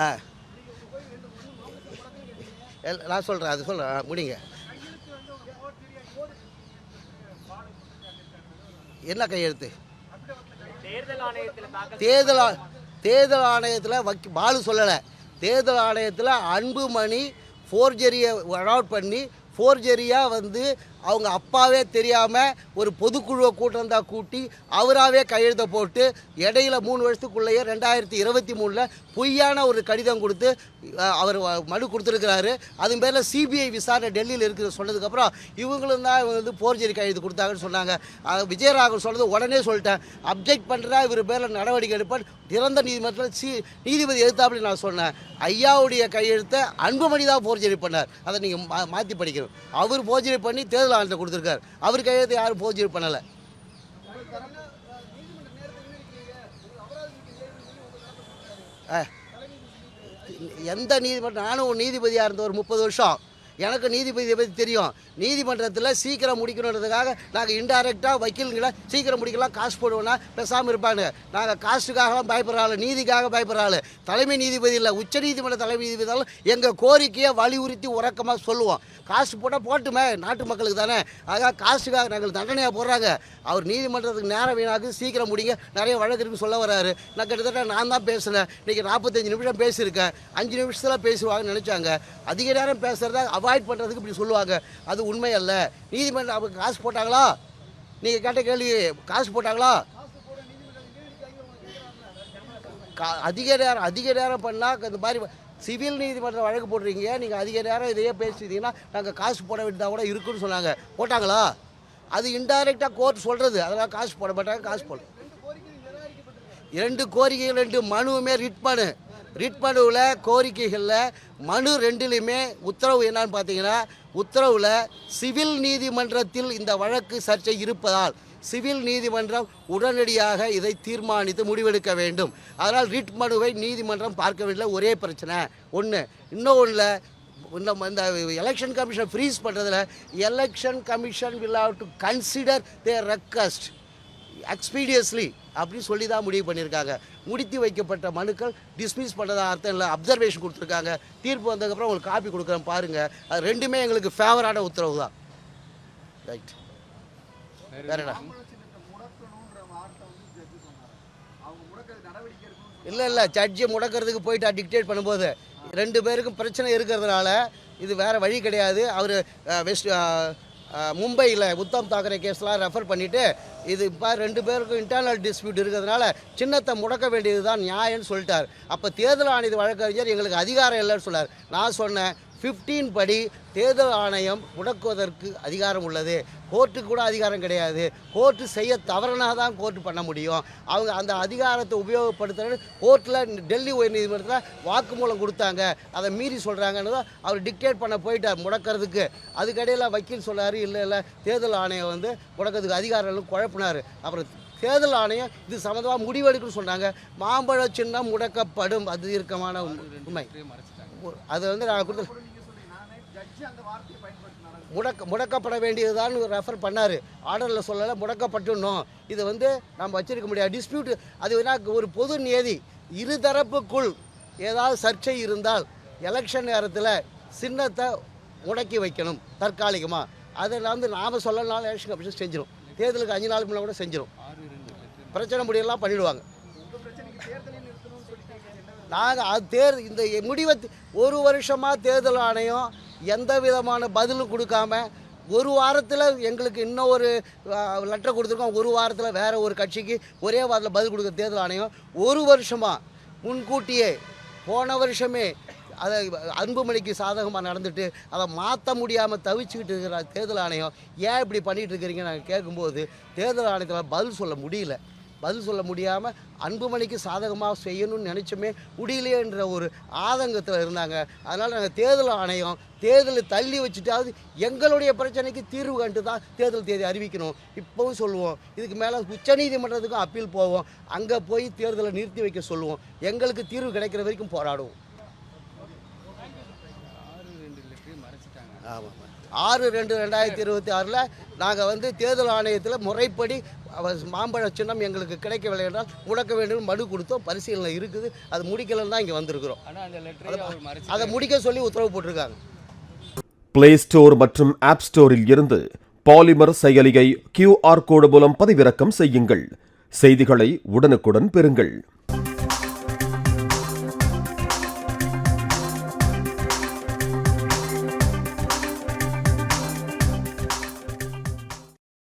ஆ நான் சொல்கிறேன், அது சொல்கிறேன், முடிங்க. என்ன கையெழுத்து? தேர்தல் தேர்தல் ஆணையத்தில் பாலு சொல்லலை. தேர்தல் ஆணையத்தில் அன்புமணி ஃபோர்ஜரியை அலாட் பண்ணி ஃபோர்ஜரியாக வந்து அவங்க அப்பாவே தெரியாமல் ஒரு பொதுக்குழுவை கூட்டி அவராகவே கையெழுத்த போட்டு இடையில 3 வருஷத்துக்குள்ளேயே 2023 பொய்யான ஒரு கடிதம் கொடுத்து அவர் மனு கொடுத்துருக்கிறாரு. அது பேரில் சிபிஐ விசாரணை டெல்லியில் இருக்கிற சொன்னதுக்கப்புறம் இவங்களும் தான் வந்து ஃபோர்ஜரி கையெழுத்து கொடுத்தாங்கன்னு சொன்னாங்க. விஜயராகவன் சொன்னது உடனே சொல்லிட்டேன், அப்ஜெக்ட் பண்ணுறா, இவர் பேரில் நடவடிக்கை எடுப்பேன். திறந்த நீதிமன்றத்தில் நீதிபதி எதிர்த்தாப்படி நான் சொன்னேன். ஐயாவுடைய கையெழுத்தை அன்புமணி தான் ஃபோர்ஜரி பண்ணார். அதை நீங்கள் மாற்றி படிக்கணும். அவர் ஃபோர்ஜரி பண்ணி தேர்தல் ஆணையத்தை கொடுத்துருக்காரு. அவர் கையெழுத்தை யாரும் ஃபோர்ஜரி பண்ணலை. எந்த நீதிமன்றம்? நானும் ஒரு நீதிபதியாக இருந்த ஒரு 30 வருஷம். எனக்கு நீதிபதியை பற்றி தெரியும். நீதிமன்றத்தில் சீக்கிரம் முடிக்கணுன்றதுக்காக நாங்கள் இன்டைரக்டாக வக்கீல்களை சீக்கிரம் முடிக்கலாம் காசு போடுவோன்னா பேசாமல் இருப்பாங்க. நாங்கள் காசுக்காகலாம் பயப்படுறாள், நீதிக்காக பயப்படுறாள். தலைமை நீதிபதி இல்லை, உச்ச நீதிமன்ற தலைமை நீதிபதியாலும் எங்கள் கோரிக்கையை வலியுறுத்தி உறக்கமாக சொல்லுவோம். காசு போட்டால் போட்டுமே, நாட்டு மக்களுக்கு தானே. ஆக காசுக்காக நாங்கள் தண்டனையாக போடுறாங்க. அவர் நீதிமன்றத்துக்கு நேரம் வீணாக்கு, சீக்கிரம் முடிங்க, நிறைய வழக்கு இருக்குன்னு சொல்ல வர்றாரு. நான் கிட்டத்தட்ட நான் தான் பேசினேன். இன்றைக்கி 45 நிமிஷம் பேசியிருக்கேன். 5 நிமிஷத்தில் பேசுவாங்கன்னு நினச்சாங்க. அதிக நேரம் பேசுகிறத அவாய்ட் பண்ணுறதுக்கு இப்படி சொல்லுவாங்க. அது உண்மை அல்ல. நீதிமன்றம் அவங்க காசு போட்டாங்களா? நீங்கள் கேட்ட கேள்வி, காசு போட்டாங்களா? அதிக நேரம் பண்ணால் இந்த மாதிரி சிவில் நீதிமன்றம் வழக்கு போடுறீங்க, நீங்கள் அதிக நேரம் இதையே பேசிட்டீங்கன்னா நாங்கள் காசு போட வேண்டியதாக கூட இருக்குன்னு சொன்னாங்க. போட்டாங்களா? அது இன்டைரக்டாக கோர்ட் சொல்கிறது. அதெல்லாம் காசு போட மாட்டாங்க. காசு போட 2 கோரிக்கைகள் 2 மனுவுமே ரிட் மனுவில் கோரிக்கைகளில் மனு 2லையுமே உத்தரவு என்னன்னு பார்த்தீங்கன்னா, உத்தரவில் சிவில் நீதிமன்றத்தில் இந்த வழக்கு சர்ச்சை இருப்பதால் சிவில் நீதிமன்றம் உடனடியாக இதை தீர்மானித்து முடிவெடுக்க வேண்டும். அதனால் ரிட் மனுவை நீதிமன்றம் பார்க்கவில்லை. ஒரே பிரச்சனை ஒன்று. இன்னொன்றில் இந்த எலெக்ஷன் கமிஷன் ஃப்ரீஸ் பண்ணுறதுல election commission will have to consider their request expeditiously அப்படி சொல்லி தான் முடிவு பண்ணியிருக்காங்க. முடித்து வைக்கப்பட்ட மனுக்கள் டிஸ்மிஸ் பண்ணதா அர்த்தம் இல்லை. அப்சர்வேஷன் கொடுத்துருக்காங்க. தீர்ப்பு வந்ததுக்கப்புறம் உங்களுக்கு காப்பி கொடுக்குறேன் பாருங்கள். அது 2மே எங்களுக்கு ஃபேவரான உத்தரவு தான். ரைட். வேறடா இல்லை ஜட்ஜி முடக்கிறதுக்கு போயிட்டு டிக்டேட் பண்ணும்போது 2 பேருக்கும் பிரச்சனை இருக்கிறதுனால இது வேறு வழி கிடையாது. அவர் மும்பையில் உத்தம் தாக்கரே கேஸ்லாம் ரெஃபர் பண்ணிவிட்டு இது இப்போ 2 பேருக்கும் இன்டர்னல் டிஸ்பியூட் இருக்கிறதுனால சின்னத்தை முடக்க வேண்டியது தான் நியாயம்னு சொல்லிட்டார். அப்போ தேர்தல் ஆணைய வழக்கறிஞர் எங்களுக்கு அதிகாரம் இல்லைன்னு சொன்னார். நான் சொன்னேன் 15 படி தேர்தல் ஆணையம் முடக்குவதற்கு அதிகாரம் உள்ளது. கோர்ட்டுக்கு கூட அதிகாரம் கிடையாது. கோர்ட்டு செய்ய தவறுனா தான் கோர்ட்டு பண்ண முடியும். அவங்க அந்த அதிகாரத்தை உபயோகப்படுத்துறது கோர்ட்டில் டெல்லி உயர்நீதிமன்றத்தில் வாக்குமூலம் கொடுத்தாங்க. அதை மீறி சொல்கிறாங்கன்னு தான் அவர் டிக்டேட் பண்ண போயிட்டார் முடக்கிறதுக்கு. அதுக்கடையில் வக்கீல் சொன்னார், இல்லை தேர்தல் ஆணையம் வந்து முடக்கிறதுக்கு அதிகாரம் குழப்பினார். அப்புறம் தேர்தல் ஆணையம் இது சம்மந்தமாக முடிவெடுக்குன்னு சொன்னாங்க. மாம்பழ சின்னம் முடக்கப்படும், அது இறுக்கமான உண்மை. அது வந்து நான் கொடுத்த முடக்கப்பட வேண்டியதுதான் ரெஃபர் பண்ணார். ஆர்டரில் சொல்லலை, முடக்கப்பட்டுணும். இது வந்து நம்ம வச்சிருக்க முடியாது. டிஸ்பியூட் அது வேணால் ஒரு பொது நியதி. இருதரப்புக்குள் ஏதாவது சர்ச்சை இருந்தால் எலெக்ஷன் நேரத்தில் சின்னத்தை முடக்கி வைக்கணும் தற்காலிகமாக. அதை வந்து நாம் சொல்லனாலும் எலெக்ஷன் கமிஷன் செஞ்சிடும். தேர்தலுக்கு 5 நாளுக்கு முன்னாடி கூட செஞ்சிடும். பிரச்சனை முடியெல்லாம் பண்ணிவிடுவாங்க. நாங்கள் அது இந்த முடிவை 1 வருஷமாக தேர்தல் ஆணையம் எந்த விதமான பதிலும் கொடுக்காம, 1 வாரத்தில் எங்களுக்கு இன்னும் ஒரு லெட்டர் கொடுத்துருக்கோம். 1 வாரத்தில் வேறு ஒரு கட்சிக்கு ஒரே வாரத்தில் பதில் கொடுக்குற தேர்தல் ஆணையம் 1 வருஷமாக முன்கூட்டியே போன வருஷமே அதை அன்புமணிக்கு சாதகமாக நடந்துட்டு அதை மாற்ற முடியாமல் தவிச்சுக்கிட்டு இருக்கிற தேர்தல் ஆணையம் ஏன் இப்படி பண்ணிகிட்டு இருக்கிறீங்க நாங்கள் கேட்கும்போது தேர்தல் ஆணையத்தில் பதில் சொல்ல முடியாமல் அன்புமணிக்கு சாதகமாக செய்யணும்னு நினச்சோமே முடியலையேன்ற ஒரு ஆதங்கத்தில் இருந்தாங்க. அதனால் நாங்கள் தேர்தல் ஆணையம் தேர்தலை தள்ளி வச்சுட்டாவது எங்களுடைய பிரச்சனைக்கு தீர்வு கண்டு தான் தேர்தல் தேதி அறிவிக்கணும். இப்போவும் சொல்லுவோம். இதுக்கு மேலே உச்சநீதிமன்றத்துக்கும் அப்பீல் போவோம். அங்கே போய் தேர்தலை நிறுத்தி வைக்க சொல்லுவோம். எங்களுக்கு தீர்வு கிடைக்கிற வரைக்கும் போராடுவோம். 6/2/2026 நாங்கள் வந்து தேர்தல் ஆணையத்தில் முறைப்படி மாம்பழ சின்னம் எங்களுக்கு கிடைக்கவில்லை என்றால் முடக்க வேண்டும் மனு கொடுத்தோம். பரிசீலனை இருக்குது, அது முடிக்கலன்னு தான் இங்கே வந்திருக்கிறோம். அதை முடிக்க சொல்லி உத்தரவு போட்டிருக்காங்க. பிளே ஸ்டோர் மற்றும் ஆப் ஸ்டோரில் இருந்து பாலிமர் செயலியை QR கோடு மூலம் பதிவிறக்கம் செய்யுங்கள். செய்திகளை உடனுக்குடன் பெறுங்கள்.